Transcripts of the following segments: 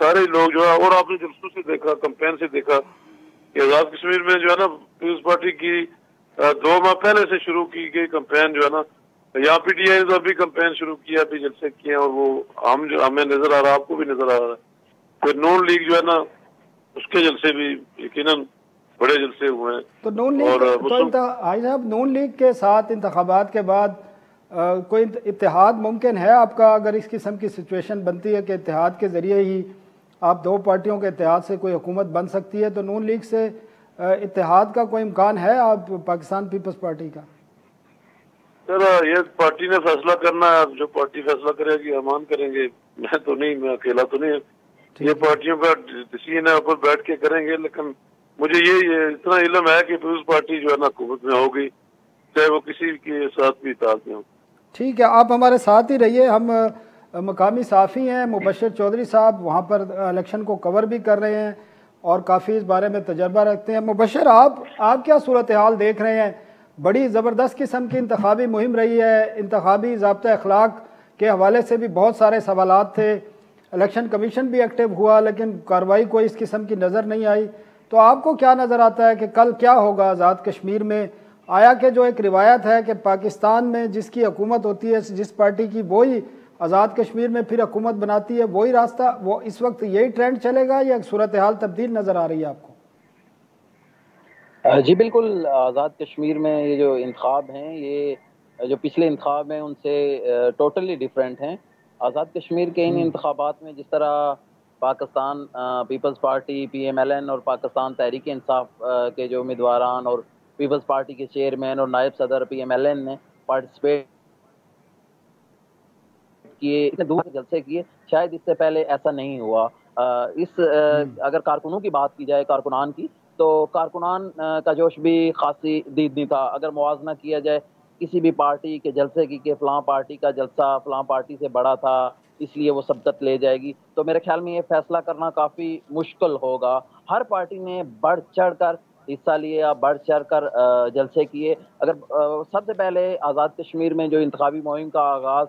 سارے لوگ جو ہے، اور آپ نے جلسوں سے دیکھا، کمپین سے دیکھا کہ آزاد کشمیر میں جو ہے نا پیپلز پارٹی کی 2 ماہ پہلے سے شروع کی گئی کمپین جو ہے نا، یہاں پی ٹی آئی نے ابھی کمپین شروع کیا، ابھی جلسے کیے ہیں، اور وہ ہمیں نظر آ رہا ہے، آپ کو بھی نظر آ رہا ہے. پھر نون لیگ جو ہے نا اس کے جلسے بھی یقیناً بڑے جلسے ہوئے ہیں. تو نون لیگ حاجی صاحب، نون لیگ کے ساتھ انتخابات کے بعد کوئی اتحاد ممکن ہے آپ کا؟ اگر اس قسم کی سچویشن بنتی ہے کہ اتحاد کے ذریعے ہی آپ 2 پارٹیوں کے اتحاد سے کوئی حکومت بن سکتی ہے، تو نون لیگ سے اتحاد کا کوئی امکان ہے آپ پاکستان پیپلز پارٹی کا؟ سر یہ پارٹی نے فیصلہ کرنا ہے، جو پارٹی فیصلہ کرے گی امان کریں گے. میں تو نہیں، میں اکیلا تو نہیں، یہ پارٹیوں کا ڈسیزن ہے، اوپر بیٹھ کے کریں گے. لیکن مجھے یہ اتنا علم ہے کہ پیپلز پارٹی جو ہے نا حکومت میں ہوگی، چاہے وہ کسی کے ساتھ بھی اتحاد میں ہو. ٹھیک ہے، آپ ہمارے ساتھ ہی رہیے. ہم مقامی صحافی ہیں مبشر چودھری صاحب، وہاں پر الیکشن کو کور بھی کر رہے ہیں اور کافی اس بارے میں تجربہ رکھتے ہیں. مبشر، آپ کیا صورتحال دیکھ رہے ہیں؟ بڑی زبردست قسم کی انتخابی مہم رہی ہے، انتخابی ضابطہ اخلاق کے حوالے سے بھی بہت سارے سوالات تھے، الیکشن کمیشن بھی ایکٹیو ہوا، لیکن کارروائی کوئی اس قسم کی نظر نہیں آئی. تو آپ کو کیا نظر آتا ہے کہ کل کیا ہوگا آزاد کشمیر میں؟ آیا کہ جو ایک روایت ہے کہ پاکستان میں جس کی حکومت ہوتی ہے، جس پارٹی کی، وہی آزاد کشمیر میں پھر حکومت بناتی ہے، وہی راستہ، وہ اس وقت یہی ٹرینڈ چلے گا یا صورتحال تبدیل نظر آ رہی ہے آپ کو؟ جی بالکل، آزاد کشمیر میں یہ جو انتخاب ہیں، یہ جو پچھلے انتخاب ہیں ان سے ٹوٹلی ڈیفرنٹ ہیں. آزاد کشمیر کے ان انتخابات میں جس طرح Pakistan Peoples Party P M L N اور پاکستان تحریک انصاف کے جو امیدواران اور پیپلز پارٹی کے چیئرمین اور نائب صدر پی ایم ایل این نے پارٹیسپیٹ کیے، اتنے دور جلسے کیے، شاید اس سے پہلے ایسا نہیں ہوا. اگر کارکنوں کی بات کی جائے، کارکنان کی، تو کارکنان کا جوش بھی خاصی دیدنی تھا. اگر موازنہ کیا جائے کسی بھی پارٹی کے جلسے کی کہ فلاں پارٹی کا جلسہ فلاں پارٹی سے بڑا تھا اس لیے وہ سبقت لے جائے گی، تو میرے خیال میں یہ فیصلہ کرنا کافی مشکل ہوگا. ہر پارٹی نے بڑھ چڑھ کر حصہ لیا، بڑھ چڑھ کر جلسے کیے. اگر سب سے پہلے آزاد کشمیر میں جو انتخابی مہم کا آغاز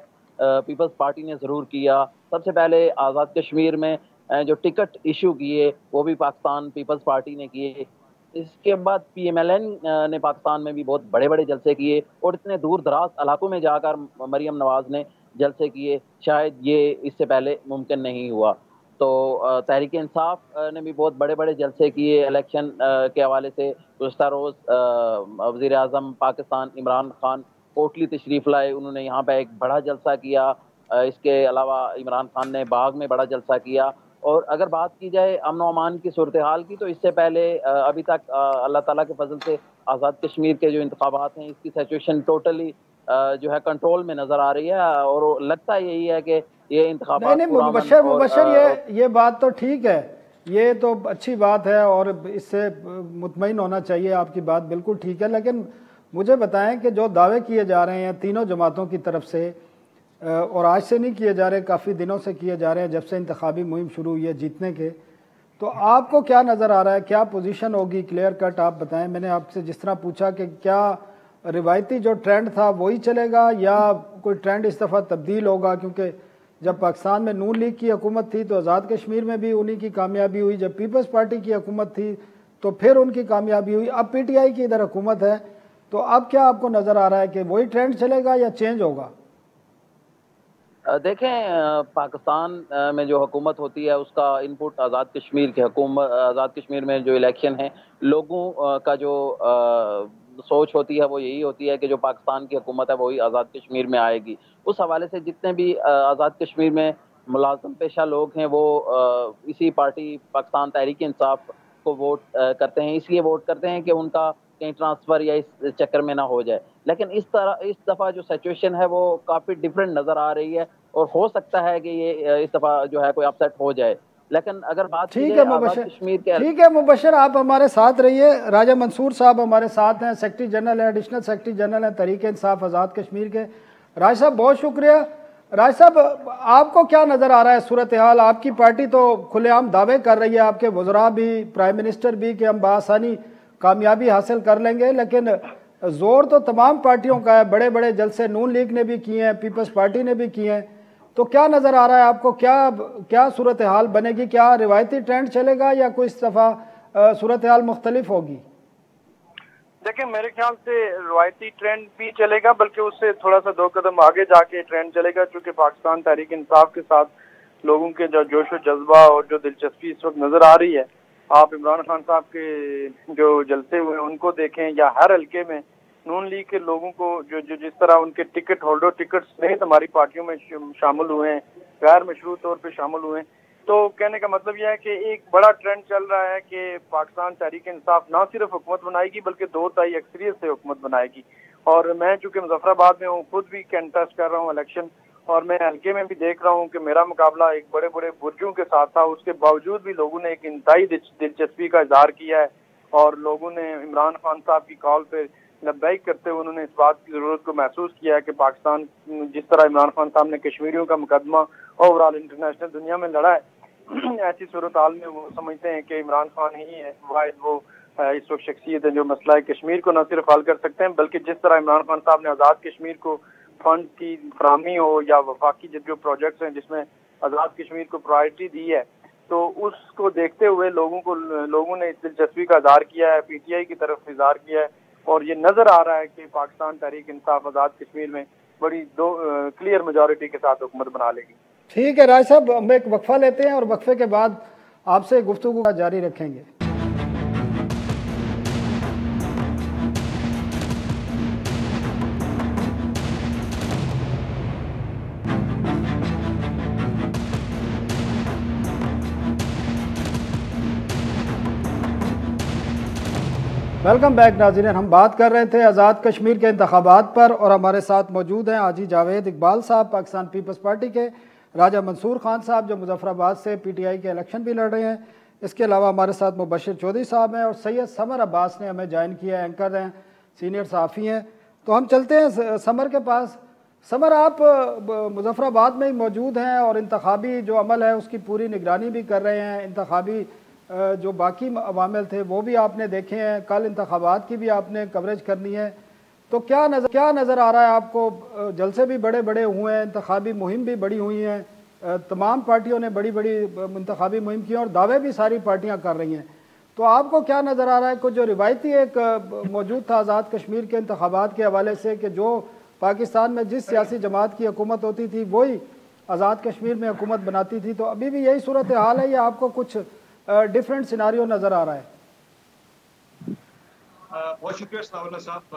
پیپلز پارٹی نے ضرور کیا. سب سے پہلے آزاد کشمیر میں جو ٹکٹ ایشو کیے وہ بھی پاکستان پیپلز پارٹی نے کیے. اس کے بعد پی ایم ایل این نے پاکستان میں بھی بہت بڑے بڑے جلسے کیے، اور اتنے دور دراز علاقوں میں جا کر مریم نواز نے جلسے کیے، شاید یہ اس سے پہلے ممکن نہیں ہوا. تو تحریک انصاف نے بھی بہت بڑے بڑے جلسے کیے الیکشن کے حوالے سے. گزشتہ روز وزیر اعظم پاکستان عمران خان کوٹلی تشریف لائے، انہوں نے یہاں پہ ایک بڑا جلسہ کیا. اس کے علاوہ عمران خان نے باغ میں بڑا جلسہ کیا. اور اگر بات کی جائے امن و امان کی صورتحال کی، تو اس سے پہلے ابھی تک اللہ تعالیٰ کے فضل سے آزاد کشمیر کے جو انتخابات ہیں اس کی سچویشن ٹوٹلی جو ہے کنٹرول میں نظر آ رہی ہے. اور لگتا یہی ہے کہ یہ انتخابات نہیں مبشر یہ بات تو ٹھیک ہے، یہ تو اچھی بات ہے اور اس سے مطمئن ہونا چاہیے، آپ کی بات بالکل ٹھیک ہے. لیکن مجھے بتائیں کہ جو دعوے کیے جا رہے ہیں تینوں جماعتوں کی طرف سے، اور آج سے نہیں کیے جا رہے، کافی دنوں سے کیے جا رہے ہیں جب سے انتخابی مہم شروع ہوئی ہے جیتنے کے، تو آپ کو کیا نظر آ رہا ہے؟ کیا پوزیشن ہوگی؟ کلیئر کٹ آپ بتائیں. میں نے آپ سے جس طرح پوچھا کہ کیا روایتی جو ٹرینڈ تھا وہی چلے گا یا کوئی ٹرینڈ اس دفعہ تبدیل ہوگا؟ کیونکہ جب پاکستان میں نون لیگ کی حکومت تھی تو آزاد کشمیر میں بھی انہی کی کامیابی ہوئی، جب پیپلز پارٹی کی حکومت تھی تو پھر ان کی کامیابی ہوئی، اب پی ٹی آئی کی ادھر حکومت ہے، تو اب کیا آپ کو نظر آ رہا ہے کہ وہی ٹرینڈ چلے گا یا چینج ہوگا؟ دیکھیں، پاکستان میں جو حکومت ہوتی ہے اس کا ان پٹ آزاد کشمیر کی حکومت، آزاد کشمیر میں جو الیکشن ہے، لوگوں کا جو سوچ ہوتی ہے وہ یہی ہوتی ہے کہ جو پاکستان کی حکومت ہے وہی آزاد کشمیر میں آئے گی. اس حوالے سے جتنے بھی آزاد کشمیر میں ملازم پیشہ لوگ ہیں وہ اسی پارٹی پاکستان تحریک انصاف کو ووٹ کرتے ہیں. اس لیے ووٹ کرتے ہیں کہ ان کا کہیں ٹرانسفر یا اس چکر میں نہ ہو جائے. لیکن اس دفعہ جو سچویشن ہے وہ کافی ڈفرینٹ نظر آ رہی ہے، اور ہو سکتا ہے کہ یہ اس دفعہ جو ہے کوئی اپسیٹ ہو جائے. لیکن اگر بات کی جائے آزاد کشمیر کے، ٹھیک ہے مبشر، آپ ہمارے ساتھ رہیے. راجہ منصور صاحب ہمارے ساتھ ہیں، سیکرٹری جنرل ہیں، ایڈیشنل سیکرٹری جنرل ہیں تحریک انصاف آزاد کشمیر کے. راج صاحب بہت شکریہ. راج صاحب، آپ کو کیا نظر آ رہا ہے صورتحال؟ آپ کی پارٹی تو کھلے عام دعوے کر رہی ہے، آپ کے وزراء بھی، پرائم منسٹر بھی، کہ ہم بآسانی کامیابی حاصل کر لیں گے، لیکن زور تو تمام پارٹیوں کا ہے. بڑے بڑے جلسے نون لیگ نے بھی کیے ہیں، پیپلز پارٹی نے بھی کیے ہیں. تو کیا نظر آ رہا ہے آپ کو، کیا صورتحال بنے گی؟ کیا روایتی ٹرینڈ چلے گا یا کوئی اس دفعہ صورتحال مختلف ہوگی؟ دیکھیں میرے خیال سے روایتی ٹرینڈ بھی چلے گا، بلکہ اس سے تھوڑا سا 2 قدم آگے جا کے ٹرینڈ چلے گا، چونکہ پاکستان تحریک انصاف کے ساتھ لوگوں کے جو جوش و جذبہ اور جو دلچسپی اس وقت نظر آ رہی ہے، آپ عمران خان صاحب کے جو جلسے ہوئے ان کو دیکھیں یا ہر حلقے میں نون لیگ کے لوگوں کو جو جس طرح ان کے ٹکٹ ہولڈر ٹکٹ سمیت ہماری پارٹیوں میں شامل ہوئے ہیں، غیر مشروع طور پہ شامل ہوئے ہیں، تو کہنے کا مطلب یہ ہے کہ ایک بڑا ٹرینڈ چل رہا ہے کہ پاکستان تحریک انصاف نہ صرف حکومت بنائے گی بلکہ 2/3 اکثریت سے حکومت بنائے گی۔ اور میں چونکہ مظفر آباد میں ہوں، خود بھی کنٹیسٹ کر رہا ہوں الیکشن، اور میں حلقے میں بھی دیکھ رہا ہوں کہ میرا مقابلہ ایک بڑے بڑے برجوں کے ساتھ تھا، اس کے باوجود بھی لوگوں نے ایک انتہائی دلچسپی کا اظہار کیا ہے، اور لوگوں نے عمران خان صاحب کی کال پہ لبیک کرتے ہوئے انہوں نے اس بات کی ضرورت کو محسوس کیا ہے کہ پاکستان جس طرح عمران خان صاحب نے کشمیریوں کا مقدمہ اوور آل انٹرنیشنل دنیا میں لڑا ہے، ایسی صورتحال میں وہ سمجھتے ہیں کہ عمران خان ہی ہے واحد وہ اس وقت شخصیت ہے جو مسئلہ کشمیر کو نہ صرف حل کر سکتے ہیں، بلکہ جس طرح عمران خان صاحب نے آزاد کشمیر کو فنڈ کی فراہمی ہو یا وفاقی جو پروجیکٹس ہیں جس میں آزاد کشمیر کو پرائرٹی دی ہے، تو اس کو دیکھتے ہوئے لوگوں نے اس دلچسپی کا اظہار کیا ہے، پی ٹی آئی کی طرف اظہار کیا ہے، اور یہ نظر آ رہا ہے کہ پاکستان تحریک انصاف آزاد کشمیر میں بڑی کلیئر میجورٹی کے ساتھ حکومت بنا لے گی۔ ٹھیک ہے راج صاحب، ہم ایک وقفہ لیتے ہیں اور وقفے کے بعد آپ سے گفتگو جاری رکھیں گے۔ ویلکم بیک ناظرین، ہم بات کر رہے تھے آزاد کشمیر کے انتخابات پر، اور ہمارے ساتھ موجود ہیں حاجی جاوید اقبال صاحب پاکستان پیپلز پارٹی کے، راجہ منصور خان صاحب جو مظفر آباد سے پی ٹی آئی کے الیکشن بھی لڑ رہے ہیں، اس کے علاوہ ہمارے ساتھ مبشر چودھری صاحب ہیں، اور سید سمر عباس نے ہمیں جوائن کیا ہے، اینکر ہیں، سینئر صحافی ہیں۔ تو ہم چلتے ہیں سمر کے پاس۔ سمر، آپ مظفر آباد میں ہی موجود ہیں اور انتخابی جو عمل ہے اس کی پوری نگرانی بھی کر رہے ہیں، انتخابی جو باقی عوامل تھے وہ بھی آپ نے دیکھے ہیں، کل انتخابات کی بھی آپ نے کوریج کرنی ہے، تو کیا نظر آ رہا ہے آپ کو؟ جلسے بھی بڑے بڑے ہوئے ہیں، انتخابی مہم بھی بڑی ہوئی ہیں، تمام پارٹیوں نے بڑی بڑی انتخابی مہم کی اور دعوے بھی ساری پارٹیاں کر رہی ہیں، تو آپ کو کیا نظر آ رہا ہے کہ جو روایتی ایک موجود تھا آزاد کشمیر کے انتخابات کے حوالے سے کہ جو پاکستان میں جس سیاسی جماعت کی حکومت ہوتی تھی وہی آزاد کشمیر میں حکومت بناتی تھی، تو ابھی بھی یہی صورتحال ہے یا آپ کو کچھ ڈیفرنٹ سیناریو نظر آ رہا ہے؟ بہت شکریہ ثناء اللہ صاحب،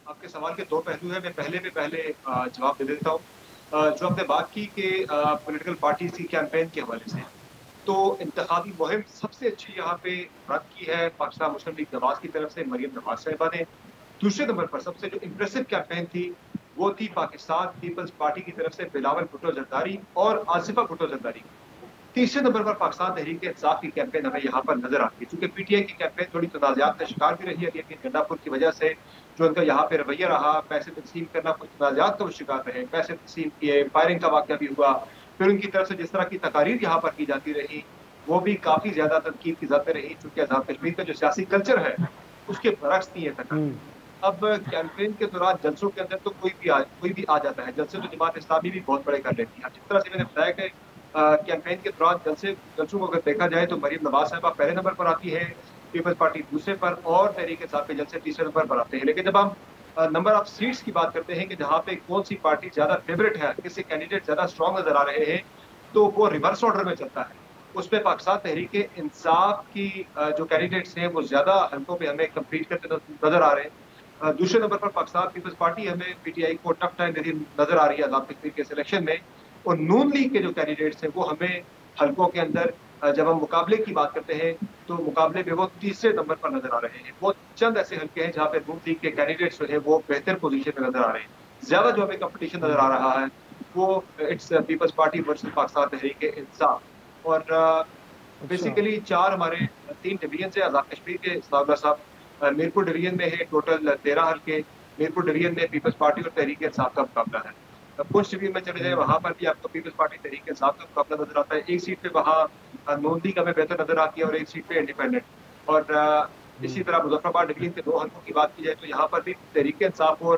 آپ کے سوال کے 2 پہلو ہیں، میں پہلے جواب دے دیتا ہوں۔ جو آپ نے بات کی کہ پولیٹیکل پارٹیز کی کیمپین کے حوالے سے، تو انتخابی مہم سب سے اچھی یہاں پہ رد کی ہے پاکستان مسلم لیگ نواز کی طرف سے مریم نواز صاحبہ نے۔ دوسرے نمبر پر سب سے جو امپریسو کیمپین تھی وہ تھی پاکستان پیپلز پارٹی کی طرف سے بلاول بھٹو زرداری اور آصفہ بھٹو زرداری۔ تیسرے نمبر پر پاکستان تحریک انصاف کی کیمپین ہمیں یہاں پر نظر آتی ہے، چونکہ پی ٹی آئی کی کیمپین تھوڑی تنازعات کا شکار بھی رہی ہے، لیکن گنڈا پور کی وجہ سے جو ان کا یہاں پہ رویہ رہا، پیسے تقسیم کرنا، کچھ تنازعات کا وہ شکار رہے، پیسے تقسیم کیے، فائرنگ کا واقعہ بھی ہوا، پھر ان کی طرف سے جس طرح کی تقاریر یہاں پر کی جاتی رہی وہ بھی کافی زیادہ تنقید کی جاتی رہی، چونکہ آزاد کشمیر کا جو سیاسی کلچر ہے اس کے برعکس نہیں ہے تقاریر۔ اب کیمپین کے دوران جلسوں کے اندر تو کوئی بھی آ جاتا ہے، جلسے تو جماعت اسلامی بھی بہت بڑے کر لیتی ہے۔ جس طرح سے میں نے بتایا کہ کیمپین کے دوران جلسوں کو اگر دیکھا جائے تو مریم نواز صاحبہ پہلے نمبر پر آتی ہے، پیپلز پارٹی دوسرے پر، اور تحریک انصاف کے جلسے تیسرے نمبر پر آتے ہیں۔ لیکن جب ہم نمبر آف سیٹس کی بات کرتے ہیں کہ جہاں پہ کون سی پارٹی زیادہ فیوریٹ ہے، کس سے کینڈیڈیٹ زیادہ اسٹرانگ نظر آ رہے ہیں، تو وہ ریورس آرڈر میں چلتا ہے۔ اس میں پاکستان تحریک انصاف کی جو کینڈیڈیٹس ہیں وہ زیادہ حلقوں پہ ہمیں کمپلیٹ کرتے نظر آ رہے ہیں۔ دوسرے نمبر پر پاکستان پیپلز پارٹی ہمیں پی ٹی آئی کو ٹف ٹائم نظر آ رہی ہے آزاد کشمیر کے سلیکشن میں، اور نون لیگ کے جو کینڈیڈیٹس ہیں وہ ہمیں حلقوں کے اندر جب ہم مقابلے کی بات کرتے ہیں تو مقابلے میں وہ تیسرے نمبر پر نظر آ رہے ہیں۔ وہ چند ایسے حلقے ہیں جہاں پہ نون لیگ کے کینڈیڈیٹس جو ہیں وہ بہتر پوزیشن میں نظر آ رہے ہیں۔ زیادہ جو ہمیں کمپٹیشن نظر آ رہا ہے وہ it's Peoples Party versus Pakistan Tehreek Insaf, اور بیسیکلی 4 ہمارے 3 ڈویژنز ہیں آزاد کشمیر کے ثناء صاحب۔ میرپور ڈویژن میں ہے ٹوٹل 13 حلقے، میرپور ڈویژن میں پیپلز پارٹی اور تحریک انصاف کا مقابلہ ہے۔ پنچ ڈویژن میں چلے جائیں وہاں پر بھی آپ کو پیپلز پارٹی تحریک انصاف کا مقابلہ نظر آتا ہے۔ ایک سیٹ پہ وہاں نون لیگ ہمیں بہتر نظر آتی ہے اور ایک سیٹ پہ انڈیپینڈنٹ، اور اسی طرح مظفر آباد ڈویژن کے 2 حلقوں کی بات کی جائے تو یہاں پر بھی تحریک انصاف اور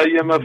IMF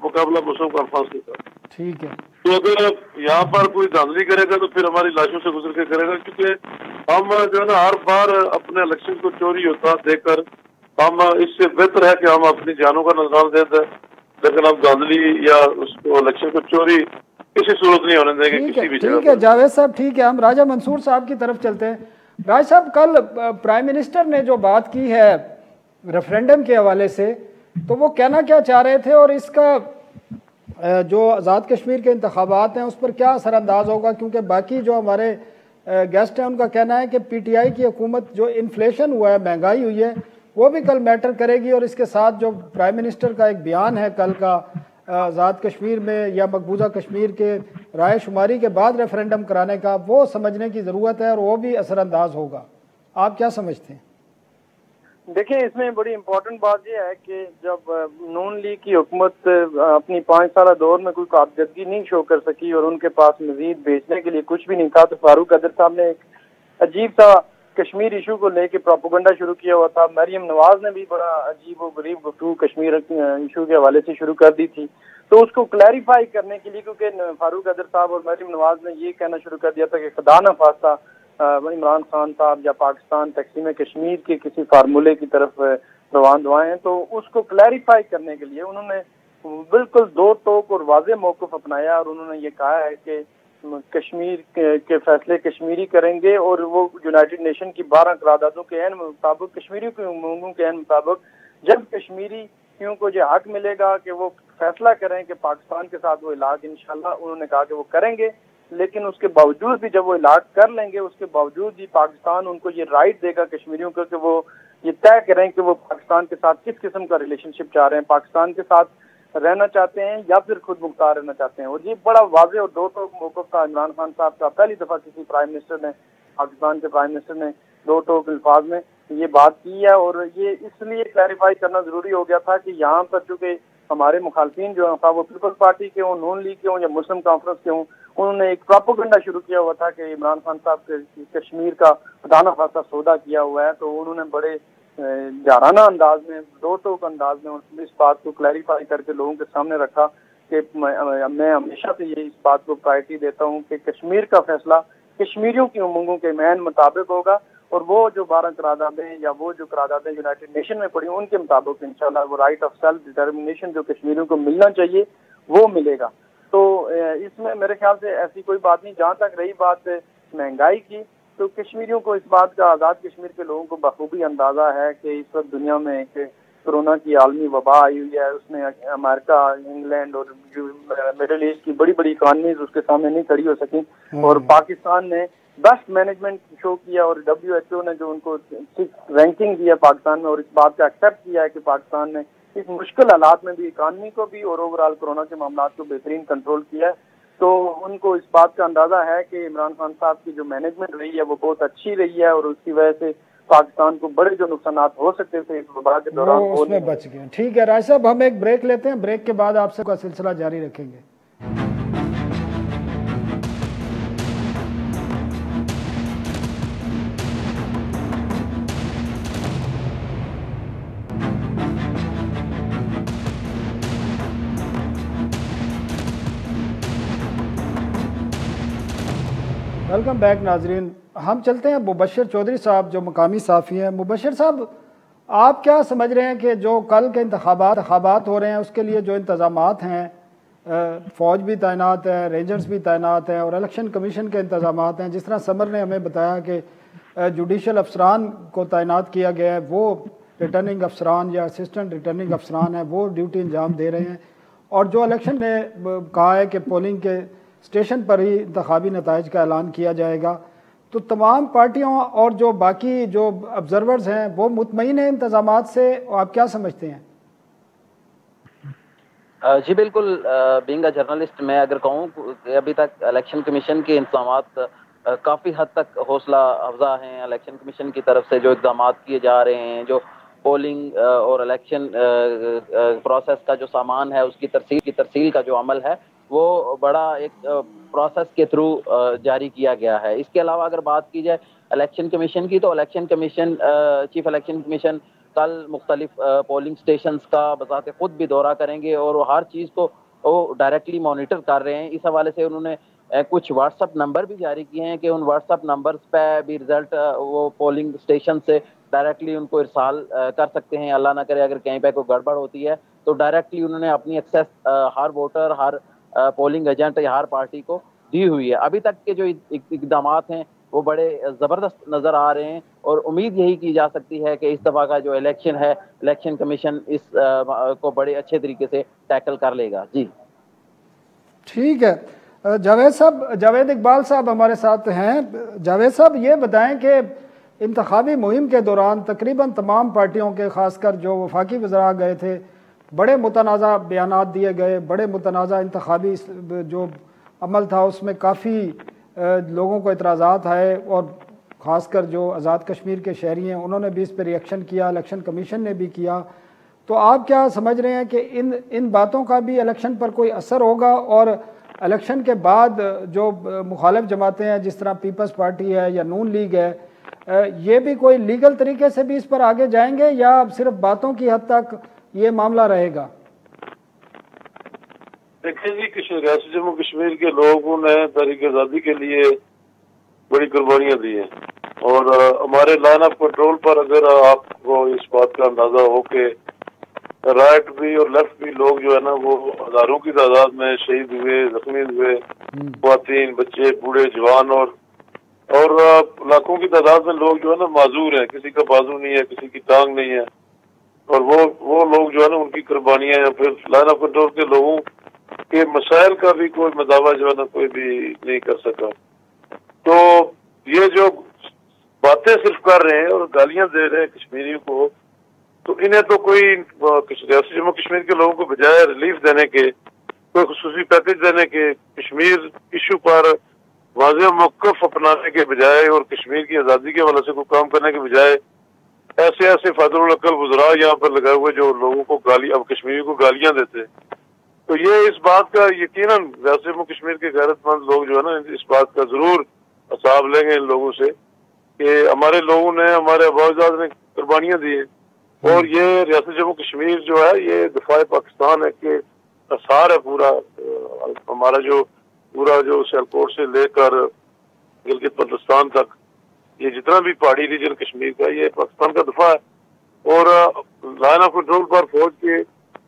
مقابلہ مشرف عرفات کے ساتھ. ٹھیک ہے. تو اگر یہاں پر کوئی دھاندلی کرے گا تو پھر ہماری لاشوں سے گزر کے کرے گا, کیونکہ ہم جو ہے نا ہر بار اپنے الیکشن کو چوری ہوتا دیکھ کر ہم اس سے بہتر ہے کہ ہم اپنی جانوں کا نقصان دے دیں, لیکن ہم دھاندلی یا اس کو الیکشن کو چوری کسی صورت نہیں ہونے دیں گے کسی بھی جگہ. ٹھیک ہے جاوید صاحب, ٹھیک ہے, ہم راجہ منصور صاحب کی طرف چلتے ہیں. راج صاحب, کل پرائم منسٹر نے جو بات کی ہے ریفرینڈم کے حوالے سے, تو وہ کہنا کیا چاہ رہے تھے, اور اس کا جو آزاد کشمیر کے انتخابات ہیں اس پر کیا اثر انداز ہوگا؟ کیونکہ باقی جو ہمارے گیسٹ ہیں ان کا کہنا ہے کہ پی ٹی آئی کی حکومت, جو انفلیشن ہوا ہے, مہنگائی ہوئی ہے, وہ بھی کل میٹر کرے گی, اور اس کے ساتھ جو پرائم منسٹر کا ایک بیان ہے کل کا آزاد کشمیر میں یا مقبوضہ کشمیر کے رائے شماری کے بعد ریفرینڈم کرانے کا, وہ سمجھنے کی ضرورت ہے اور وہ بھی اثر انداز ہوگا. آپ کیا سمجھتے ہیں؟ دیکھیں, اس میں بڑی امپورٹنٹ بات یہ ہے کہ جب نون لیگ کی حکومت اپنی 5 سالہ دور میں کوئی کارکردگی نہیں شو کر سکی اور ان کے پاس مزید بیچنے کے لیے کچھ بھی نہیں تھا, تو فاروق قادر صاحب نے ایک عجیب سا کشمیر ایشو کو لے کے پروپیگنڈا شروع کیا ہوا تھا. مریم نواز نے بھی بڑا عجیب و غریب گفتگو کشمیر ایشو کے حوالے سے شروع کر دی تھی. تو اس کو کلیریفائی کرنے کے لیے, کیونکہ فاروق قادر صاحب اور مریم نواز نے یہ کہنا شروع کر دیا تھا کہ خدا نہ خواستہ عمران خان صاحب یا پاکستان تقسیم کشمیر کے کسی فارمولے کی طرف روان دوائیں ہیں, تو اس کو کلیریفائی کرنے کے لیے انہوں نے بالکل دو ٹوک اور واضح موقف اپنایا, اور انہوں نے یہ کہا ہے کہ کشمیر کے فیصلے کشمیری کریں گے, اور وہ یونائٹڈ نیشن کی 12 قراردادوں کے عین مطابق, کشمیریوں کے امنگوں کے عین مطابق, جب کشمیریوں کو یہ حق ملے گا کہ وہ فیصلہ کریں کہ پاکستان کے ساتھ وہ علاج, انشاءاللہ انہوں نے کہا کہ وہ کریں گے, لیکن اس کے باوجود بھی جب وہ علاج کر لیں گے, اس کے باوجود بھی پاکستان ان کو یہ رائٹ دے گا کشمیریوں کو کہ وہ یہ طے کریں کہ وہ پاکستان کے ساتھ کس قسم کا ریلیشن شپ چاہ رہے ہیں, پاکستان کے ساتھ رہنا چاہتے ہیں یا پھر خود مختار رہنا چاہتے ہیں. اور یہ بڑا واضح اور دو ٹوک موقف تھا عمران خان صاحب کا. پہلی دفعہ کسی پرائم منسٹر نے, پاکستان کے پرائم منسٹر نے دو ٹوک الفاظ میں یہ بات کی ہے, اور یہ اس لیے کلیریفائی کرنا ضروری ہو گیا تھا کہ یہاں پر چونکہ ہمارے مخالفین جو ہیں, وہ پیپلز پارٹی کے ہوں, نون لیگ کے ہوں یا مسلم کانفرنس کے ہوں, انہوں نے ایک پروپیگنڈا شروع کیا ہوا تھا کہ عمران خان صاحب کشمیر کا خدانہ خاصہ سودا کیا ہوا ہے. تو انہوں نے بڑے جارانہ انداز میں, دو ٹوک انداز میں اس بات کو کلیریفائی کر کے لوگوں کے سامنے رکھا کہ میں ہمیشہ سے یہ اس بات کو پرائرٹی دیتا ہوں کہ کشمیر کا فیصلہ کشمیریوں کی امنگوں کے عین مطابق ہوگا, اور وہ جو 12 قراردادیں یا وہ جو قراردادیں یونائٹڈ نیشن میں پڑی ان کے مطابق انشاءاللہ وہ رائٹ آف سیلف ڈٹرمنیشن جو کشمیریوں کو ملنا چاہیے وہ ملے گا. تو اس میں میرے خیال سے ایسی کوئی بات نہیں. جہاں تک رہی بات مہنگائی کی, تو کشمیریوں کو اس بات کا, آزاد کشمیر کے لوگوں کو بخوبی اندازہ ہے کہ اس وقت دنیا میں کورونا کی عالمی وبا آئی ہوئی ہے. اس میں امریکہ, انگلینڈ اور مڈل ایسٹ کی بڑی بڑی اکانمیز اس کے سامنے نہیں کھڑی ہو سکی, اور پاکستان نے بیسٹ مینجمنٹ شو کیا, اور WHO نے جو ان کو 6 رینکنگ دی ہے پاکستان میں, اور اس بات کا ایکسیپٹ کیا ہے کہ پاکستان نے اس مشکل حالات میں بھی اکانمی کو بھی اور اوور آل کورونا کے معاملات کو بہترین کنٹرول کیا ہے. تو ان کو اس بات کا اندازہ ہے کہ عمران خان صاحب کی جو مینجمنٹ رہی ہے وہ بہت اچھی رہی ہے, اور اس کی وجہ سے پاکستان کو بڑے جو نقصانات ہو سکتے تھے اس وبا کے دوران وہ اس میں بچ گئے. ٹھیک ہے راج صاحب, ہم ایک بریک لیتے ہیں, بریک کے بعد آپ سے کا سلسلہ جاری رکھیں گے. ویلکم بیک ناظرین. ہم چلتے ہیں مبشر چودھری صاحب جو مقامی صحافی ہیں. مبشر صاحب, آپ کیا سمجھ رہے ہیں کہ جو کل کے انتخابات ہو رہے ہیں اس کے لیے جو انتظامات ہیں, فوج بھی تعینات ہے, رینجرز بھی تعینات ہیں, اور الیکشن کمیشن کے انتظامات ہیں, جس طرح سمر نے ہمیں بتایا کہ جوڈیشل افسران کو تعینات کیا گیا ہے, وہ ریٹرننگ افسران یا اسسٹنٹ ریٹرننگ افسران ہیں, وہ ڈیوٹی انجام دے رہے ہیں, اور جو الیکشن نے کہا ہے کہ پولنگ کے اسٹیشن پر ہی انتخابی نتائج کا اعلان کیا جائے گا. تو تمام پارٹیوں اور جو باقی جو آبزرورز ہیں وہ مطمئن ہیں انتظامات سے, آپ کیا سمجھتے ہیں؟ جی بالکل, بینگ اے جرنلسٹ میں اگر کہوں کہ ابھی تک الیکشن کمیشن کے انتظامات کافی حد تک حوصلہ افزا ہیں. الیکشن کمیشن کی طرف سے جو اقدامات کیے جا رہے ہیں, جو پولنگ اور الیکشن پروسیس کا جو سامان ہے اس کی ترسیل کا جو عمل ہے وہ بڑا ایک پروسیس کے تھرو جاری کیا گیا ہے. اس کے علاوہ اگر بات کی جائے الیکشن کمیشن کی، تو election commission chief election commission کل مختلف پولنگ اسٹیشنز کا بذات خود بھی دورہ کریں گے اور ہر چیز کو وہ ڈائریکٹلی مانیٹر کر رہے ہیں. اس حوالے سے انہوں نے کچھ واٹس اپ نمبر بھی جاری کیے ہیں کہ ان واٹس اپ نمبرز پہ بھی رزلٹ وہ پولنگ اسٹیشن سے ڈائریکٹلی ان کو ارسال کر سکتے ہیں. اللہ نہ کرے اگر کہیں پہ کوئی گڑبڑ ہوتی ہے تو ڈائریکٹلی انہوں نے اپنی ایکسیس ہر ووٹر، ہر پولنگ ایجنٹ یا ہر پارٹی کو دی ہوئی ہے. ابھی تک کے جو اقدامات ہیں وہ بڑے زبردست نظر آ رہے ہیں اور امید یہی کی جا سکتی ہے کہ اس دفعہ کا جو الیکشن ہے الیکشن کمیشن اس کو بڑے اچھے طریقے سے ٹیکل کر لے گا. جی ٹھیک ہے. جاوید اقبال صاحب ہمارے ساتھ ہیں. جاوید صاحب یہ بتائیں کہ انتخابی مہم کے دوران تقریباً تمام پارٹیوں کے، خاص کر جو وفاقی وزراء گئے تھے، بڑے متنازع بیانات دیے گئے، بڑے متنازع انتخابی جو عمل تھا اس میں کافی لوگوں کو اعتراضات آئے، اور خاص کر جو آزاد کشمیر کے شہری ہیں انہوں نے بھی اس پہ ریئیکشن کیا، الیکشن کمیشن نے بھی کیا. تو آپ کیا سمجھ رہے ہیں کہ ان باتوں کا بھی الیکشن پر کوئی اثر ہوگا، اور الیکشن کے بعد جو مخالف جماعتیں ہیں جس طرح پیپلز پارٹی ہے یا نون لیگ ہے، یہ بھی کوئی لیگل طریقے سے بھی اس پر آگے جائیں گے یا صرف باتوں کی حد تک یہ معاملہ رہے گا؟ دیکھیں جی، ریاست جموں کشمیر کے لوگوں نے تحریک آزادی کے لیے بڑی قربانیاں دی ہیں، اور ہمارے لائن آف کنٹرول پر اگر آپ کو اس بات کا اندازہ ہو کہ رائٹ بھی اور لیفٹ بھی لوگ جو ہے نا وہ ہزاروں کی تعداد میں شہید ہوئے، زخمی ہوئے، خواتین، بچے، بوڑھے، جوان اور لاکھوں کی تعداد میں لوگ جو ہے نا معذور ہیں، کسی کا بازو نہیں ہے، کسی کی ٹانگ نہیں ہے، اور وہ لوگ جو ہے نا ان کی قربانیاں ہیں. پھر لائن آف کنٹرول کے لوگوں کے مسائل کا بھی کوئی مداوع جو ہے نا کوئی بھی نہیں کر سکا. تو یہ جو باتیں صرف کر رہے ہیں اور گالیاں دے رہے ہیں کشمیریوں کو، تو انہیں تو کوئی ریاست جموں کشمیر کے لوگوں کو بجائے ریلیف دینے کے، کوئی خصوصی پیکج دینے کے، کشمیر ایشو پر واضح موقف اپنانے کے بجائے اور کشمیر کی آزادی کے حوالے سے کوئی کام کرنے کے بجائے ایسے فاضل العقل وزراء یہاں پر لگائے ہوئے جو لوگوں کو اب کشمیریوں کو گالیاں دیتے. تو یہ اس بات کا یقیناً ریاست جموں کشمیر کے غیرت مند لوگ جو ہے نا اس بات کا ضرور حساب لیں گے ان لوگوں سے کہ ہمارے لوگوں نے، ہمارے آباء اجداد نے قربانیاں دی ہیں، اور یہ ریاست جموں کشمیر جو ہے یہ دفاع پاکستان ہے کہ اثار ہے پورا. ہمارا جو پورا جو سیالکوٹ سے لے کر گلگت بلتستان تک یہ جتنا بھی پہاڑی ریجن کشمیر کا، یہ پاکستان کا دفاع ہے. اور لائن آف کنٹرول پر فوج کے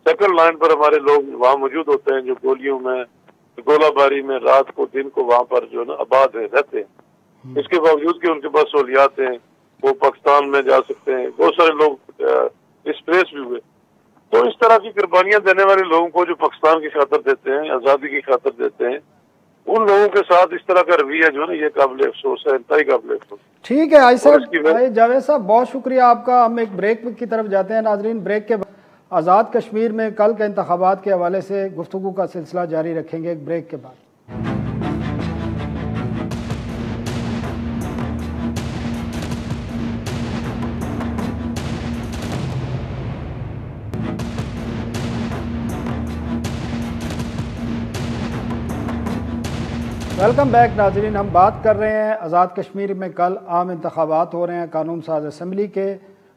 سیکنڈ لائن پر ہمارے لوگ وہاں موجود ہوتے ہیں جو گولیوں میں، گولہ باری میں رات کو دن کو وہاں پر جو ہے نا آباد رہتے ہیں. اس کے باوجود کہ ان کے پاس سہولیات ہیں، وہ پاکستان میں جا سکتے ہیں. بہت سارے لوگ ڈسپلیس بھی ہوئے. تو اس طرح کی قربانیاں دینے والے لوگوں کو جو پاکستان کی خاطر دیتے ہیں، آزادی کی خاطر دیتے ہیں، ان لوگوں کے ساتھ اس طرح کا رویہ جو ہے نا یہ قابل افسوس ہے، انتہائی قابل افسوس. ٹھیک ہے جاوید صاحب، بہت شکریہ آپ کا. ہم ایک بریک کی طرف جاتے ہیں. ناظرین، بریک کے بعد آزاد کشمیر میں کل کے انتخابات کے حوالے سے گفتگو کا سلسلہ جاری رکھیں گے ایک بریک کے بعد. ویلکم بیک ناظرین. ہم بات کر رہے ہیں آزاد کشمیر میں کل عام انتخابات ہو رہے ہیں قانون ساز اسمبلی کے.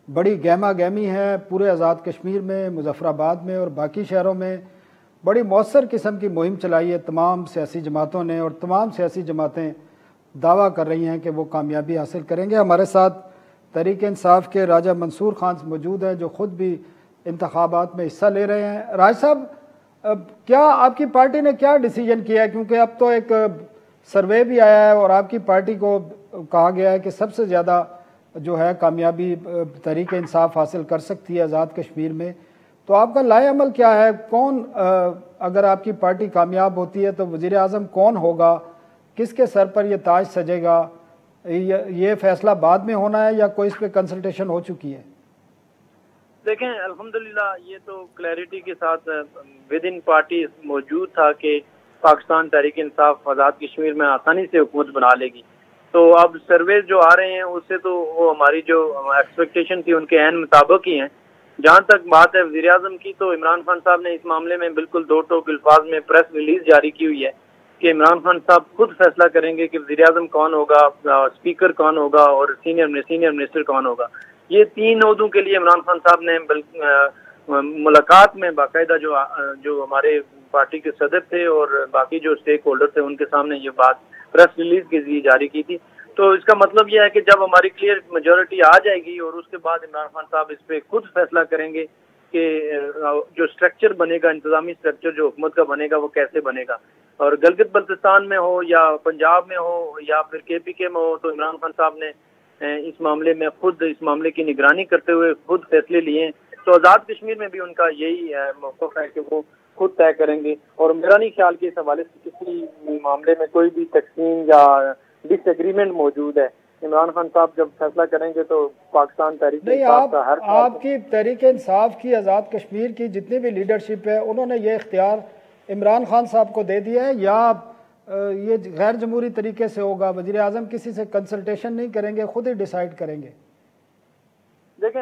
بڑی گہما گہمی ہے پورے آزاد کشمیر میں، مظفر آباد میں اور باقی شہروں میں. بڑی مؤثر قسم کی مہم چلائی ہے تمام سیاسی جماعتوں نے، اور تمام سیاسی جماعتیں دعویٰ کر رہی ہیں کہ وہ کامیابی حاصل کریں گے. ہمارے ساتھ تحریک انصاف کے راجہ منصور خان موجود ہیں جو خود بھی انتخابات میں حصہ لے رہے ہیں. راج صاحب، کیا آپ کی پارٹی نے کیا ڈیسیجن کیا ہے؟ کیونکہ اب تو ایک سروے بھی آیا ہے اور آپ کی پارٹی کو کہا گیا ہے کہ سب سے زیادہ جو ہے کامیابی تحریک انصاف حاصل کر سکتی ہے آزاد کشمیر میں. تو آپ کا لائے عمل کیا ہے؟ کون اگر آپ کی پارٹی کامیاب ہوتی ہے تو وزیر اعظم کون ہوگا؟ کس کے سر پر یہ تاج سجے گا؟ یہ فیصلہ بعد میں ہونا ہے یا کوئی اس پہ کنسلٹیشن ہو چکی ہے؟ دیکھیں، الحمدللہ یہ تو کلیئرٹی کے ساتھ ود ان پارٹی موجود تھا کہ پاکستان تحریک انصاف آزاد کشمیر میں آسانی سے حکومت بنا لے گی. تو اب سرویز جو آ رہے ہیں اس سے تو وہ ہماری جو ایکسپیکٹیشن تھی ان کے عین مطابق ہی ہیں. جہاں تک بات ہے وزیر اعظم کی، تو عمران خان صاحب نے اس معاملے میں بالکل دو ٹوک الفاظ میں پریس ریلیز جاری کی ہوئی ہے کہ عمران خان صاحب خود فیصلہ کریں گے کہ وزیر اعظم کون ہوگا، اسپیکر کون ہوگا اور سینئر منسٹر کون ہوگا. یہ 3 عہدوں کے لیے عمران خان صاحب نے ملاقات میں باقاعدہ جو ہمارے پارٹی کے صدر تھے اور باقی جو اسٹیک ہولڈر تھے ان کے سامنے یہ بات پریس ریلیز کے ذریعے جاری کی تھی. تو اس کا مطلب یہ ہے کہ جب ہماری کلیئر میجورٹی آ جائے گی اور اس کے بعد عمران خان صاحب اس پہ خود فیصلہ کریں گے کہ جو سٹرکچر بنے گا، انتظامی سٹرکچر جو حکومت کا بنے گا وہ کیسے بنے گا، اور گلگت بلتستان میں ہو یا پنجاب میں ہو یا پھر KPK میں ہو، تو عمران خان صاحب نے اس معاملے میں خود اس معاملے کی نگرانی کرتے ہوئے خود فیصلے لیے ہیں. تو آزاد کشمیر میں بھی ان کا یہی موقف ہے کہ وہ خود طے کریں گے، اور میرا نہیں خیال کہ اس حوالے سے کسی معاملے میں کوئی بھی تقسیم یا ڈس ایگریمنٹ موجود ہے. عمران خان صاحب جب فیصلہ کریں گے تو پاکستان تحریک انصاف کا آپ کی تحریک انصاف کی، آزاد کشمیر کی جتنی بھی لیڈرشپ ہے انہوں نے یہ اختیار عمران خان صاحب کو دے دیا ہے یا یہ غیر جمہوری طریقے سے ہوگا؟ وزیر اعظم کسی سے کنسلٹیشن نہیں کریں گے، خود ہی ڈیسائیڈ کریں گے؟ دیکھیں،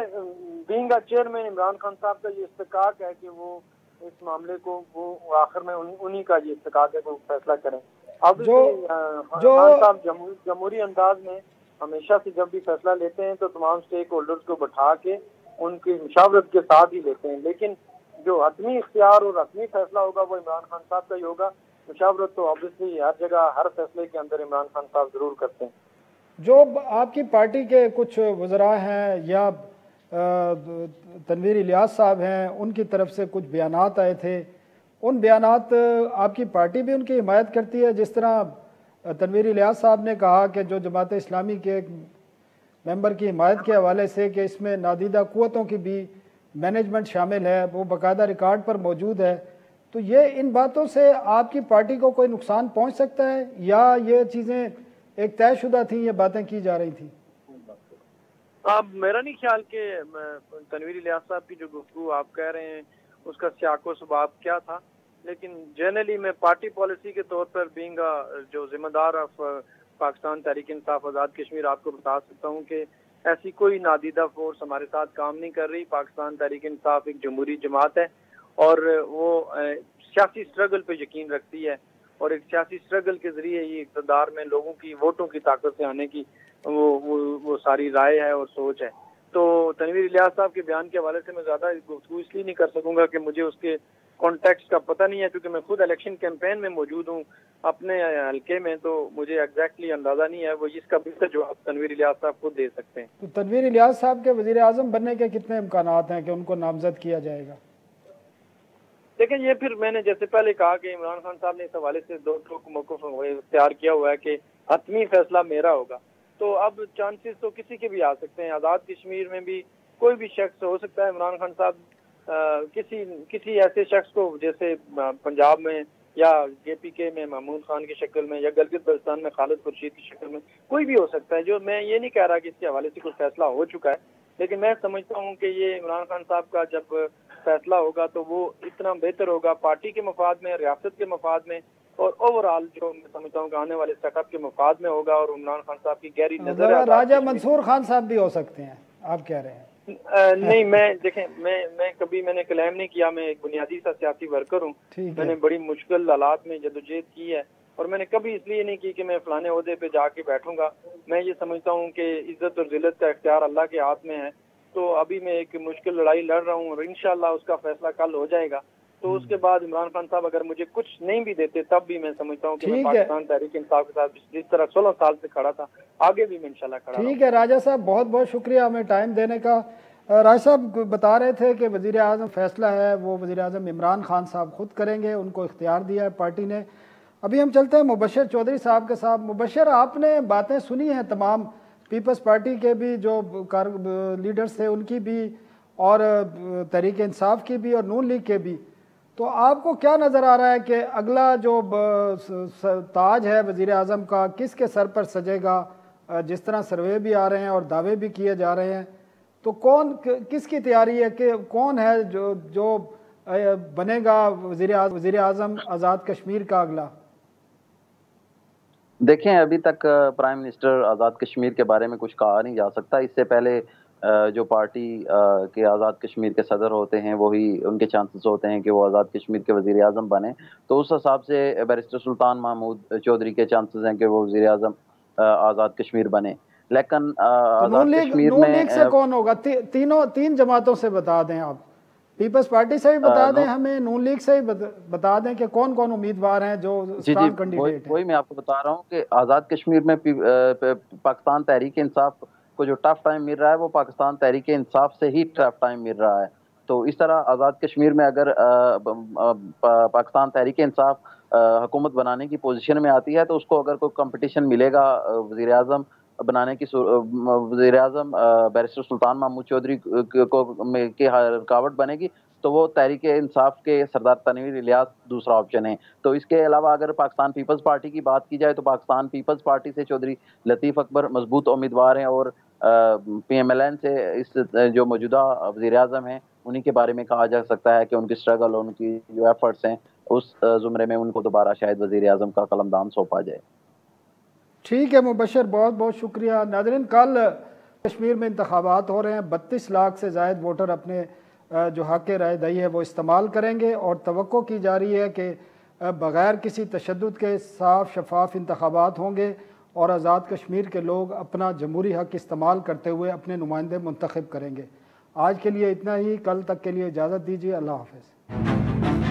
being a chairman Imran Khan صاحب کا یہ استحقاق ہے کہ وہ اس معاملے کو وہ آخر میں انہی کا یہ استحقاق ہے کہ وہ فیصلہ کریں. اب خان صاحب جمہوری انداز میں ہمیشہ سے جب بھی فیصلہ لیتے ہیں تو تمام سٹیک ہولڈرز کو بٹھا کے ان کی مشاورت کے ساتھ ہی لیتے ہیں، لیکن جو حتمی اختیار اور حتمی فیصلہ ہوگا وہ عمران خان صاحب کا ہی ہوگا. مشاورت تو آبویسلی ہر جگہ ہر فیصلے کے اندر عمران خان صاحب ضرور کرتے ہیں. جو آپ کی پارٹی کے کچھ وزراء ہیں یا تنویر الیاس صاحب ہیں، ان کی طرف سے کچھ بیانات آئے تھے، ان بیانات آپ کی پارٹی بھی ان کی حمایت کرتی ہے؟ جس طرح تنویر الیاس صاحب نے کہا کہ جو جماعت اسلامی کے ایک ممبر کی حمایت کے حوالے سے کہ اس میں نادیدہ قوتوں کی بھی مینجمنٹ شامل ہے، وہ باقاعدہ ریکارڈ پر موجود ہے، تو یہ ان باتوں سے آپ کی پارٹی کو کوئی نقصان پہنچ سکتا ہے یا یہ چیزیں ایک طے شدہ تھیں، یہ باتیں کی جا رہی تھیں؟ اب میرا نہیں خیال کہ تنویر الیاس صاحب کی جو گفتگو آپ کہہ رہے ہیں اس کا سیاق و سباب کیا تھا، لیکن جنرلی میں پارٹی پالیسی کے طور پر بینگ جو ذمہ دار آف پاکستان تحریک انصاف آزاد کشمیر آپ کو بتا سکتا ہوں کہ ایسی کوئی نادیدہ فورس ہمارے ساتھ کام نہیں کر رہی. پاکستان تحریک انصاف ایک جمہوری جماعت ہے اور وہ سیاسی سٹرگل پہ یقین رکھتی ہے، اور ایک سیاسی سٹرگل کے ذریعے یہ اقتدار میں لوگوں کی ووٹوں کی طاقت سے آنے کی وہ ساری رائے ہے اور سوچ ہے. تو تنویر الیاس صاحب کے بیان کے حوالے سے میں زیادہ گفتگو اس لیے نہیں کر سکوں گا کہ مجھے اس کے کانٹیکسٹ کا پتہ نہیں ہے، کیونکہ میں خود الیکشن کیمپین میں موجود ہوں اپنے حلقے میں، تو مجھے ایگزیکٹلی اندازہ نہیں ہے. وہ اس کا بہتر جواب تنویر الیاس صاحب خود دے سکتے ہیں. تو تنویر الیاس صاحب کے وزیر اعظم بننے کے کتنے امکانات ہیں کہ ان کو نامزد کیا جائے گا؟ لیکن یہ پھر میں نے جیسے پہلے کہا کہ عمران خان صاحب نے اس حوالے سے 2 موقف اختیار کیا ہوا ہے کہ حتمی فیصلہ میرا ہوگا. تو اب چانسز تو کسی کے بھی آ سکتے ہیں. آزاد کشمیر میں بھی کوئی بھی شخص ہو سکتا ہے. عمران خان صاحب کسی ایسے شخص کو جیسے پنجاب میں یا KPK میں محمود خان کی شکل میں یا گلگت بلتستان میں خالد خورشید کی شکل میں کوئی بھی ہو سکتا ہے. جو میں یہ نہیں کہہ رہا کہ اس کے حوالے سے کوئی فیصلہ ہو چکا ہے، لیکن میں سمجھتا ہوں کہ یہ عمران خان صاحب کا جب فیصلہ ہوگا تو وہ اتنا بہتر ہوگا پارٹی کے مفاد میں، ریاست کے مفاد میں، اور اوور آل جو میں سمجھتا ہوں کہ آنے والے سیٹ اپ کے مفاد میں ہوگا. اور عمران خان صاحب کی گہری نظر ہے. راجہ منصور خان صاحب بھی ہو سکتے ہیں آپ کہہ رہے ہیں؟ نہیں، میں کبھی میں نے کلیم نہیں کیا. میں ایک بنیادی سا سیاسی ورکر ہوں. میں نے بڑی مشکل حالات میں جدوجہد کی ہے اور میں نے کبھی اس لیے نہیں کی کہ میں فلانے عہدے پہ جا کے بیٹھوں گا. میں یہ سمجھتا ہوں کہ عزت اور ذلت کا اختیار اللہ کے ہاتھ میں ہے. تو ابھی میں ایک مشکل لڑائی لڑ رہا ہوں اور انشاءاللہ اس کا فیصلہ کل ہو جائے گا. تو اس کے بعد عمران خان صاحب اگر مجھے کچھ نہیں بھی دیتے تب بھی میں سمجھتا ہوں کہ میں پاکستان تحریک انصاف کے ساتھ جس طرح 16 سال سے کھڑا تھا آگے بھی میں انشاءاللہ کھڑا. ٹھیک ہے راجہ صاحب، بہت بہت شکریہ ہمیں ٹائم دینے کا. راجہ صاحب بتا رہے تھے کہ وزیر اعظم فیصلہ ہے وہ وزیر اعظم عمران خان صاحب خود کریں گے، ان کو اختیار دیا ہے پارٹی نے. ابھی ہم چلتے ہیں مبشر چودھری صاحب کے ساتھ. مبشر، آپ نے باتیں سنی ہیں تمام پیپلز پارٹی کے بھی جو لیڈرز تھے ان کی بھی اور تحریک انصاف کی بھی اور نون لیگ کے بھی. تو آپ کو کیا نظر آ رہا ہے کہ اگلا جو تاج ہے وزیر اعظم کا کس کے سر پر سجے گا؟ جس طرح سروے بھی آ رہے ہیں اور دعوے بھی کیے جا رہے ہیں، تو کس کی تیاری ہے کہ کون ہے جو بنے گا وزیر اعظم آزاد کشمیر کا اگلا؟ دیکھیں، ابھی تک پرائم منسٹر آزاد کشمیر کے بارے میں کچھ کہا نہیں جا سکتا. اس سے پہلے جو پارٹی کے آزاد کشمیر کے صدر ہوتے ہیں وہی ان کے چانسز ہوتے ہیں کہ وہ آزاد کشمیر کے وزیر اعظم بنے، تو اس حساب سے بیرسٹر سلطان محمود چودھری کے چانسز ہیں کہ وہ وزیر اعظم آزاد کشمیر بنے۔ لیکن تو آزاد کشمیر نون میں لیگ سے کون ہوگا؟ تین جماعتوں سے بتا دیں آپ، پیپلز پارٹی سے بھی بتا دیں ہمیں، نون لیگ سے بھی بتا دیں کہ کون کون امیدوار ہیں جو اسٹرانگ کینڈیڈیٹ ہیں۔ وہی میں آپ کو بتا رہا ہوں کہ آزاد کشمیر میں پاکستان تحریک انصاف کو جو ٹف ٹائم مل رہا ہے وہ پاکستان تحریک انصاف سے ہی ٹف ٹائم مل رہا ہے۔ تو اس طرح آزاد کشمیر میں اگر پاکستان تحریک انصاف حکومت بنانے کی پوزیشن میں آتی ہے تو اس کو اگر کوئی کمپٹیشن ملے گا وزیر اعظم بنانے کی، وزیر اعظم بیرسٹر سلطان محمود چودھری کی رکاوٹ بنے گی تو وہ تحریک انصاف کے سردار تنویر الیاس دوسرا آپشن ہے۔ تو اس کے علاوہ اگر پاکستان پیپلز پارٹی کی بات کی جائے تو پاکستان پیپلز پارٹی سے چودھری لطیف اکبر مضبوط امیدوار ہیں، اور پی ایم ایل این سے اس جو موجودہ وزیر اعظم ہیں انہی کے بارے میں کہا جا سکتا ہے کہ ان کی اسٹرگل اور ان کی جو ایفرٹس ہیں اس زمرے میں ان کو دوبارہ شاید وزیر اعظم کا قلمدان سونپا جائے۔ ٹھیک ہے مبشر، بہت بہت شکریہ۔ ناظرین، کل کشمیر میں انتخابات ہو رہے ہیں، 32 لاکھ سے زائد ووٹر اپنے جو حق رائے دہی ہے وہ استعمال کریں گے، اور توقع کی جا رہی ہے کہ بغیر کسی تشدد کے صاف شفاف انتخابات ہوں گے اور آزاد کشمیر کے لوگ اپنا جمہوری حق استعمال کرتے ہوئے اپنے نمائندے منتخب کریں گے۔ آج کے لیے اتنا ہی، کل تک کے لیے اجازت دیجیے، اللہ حافظ۔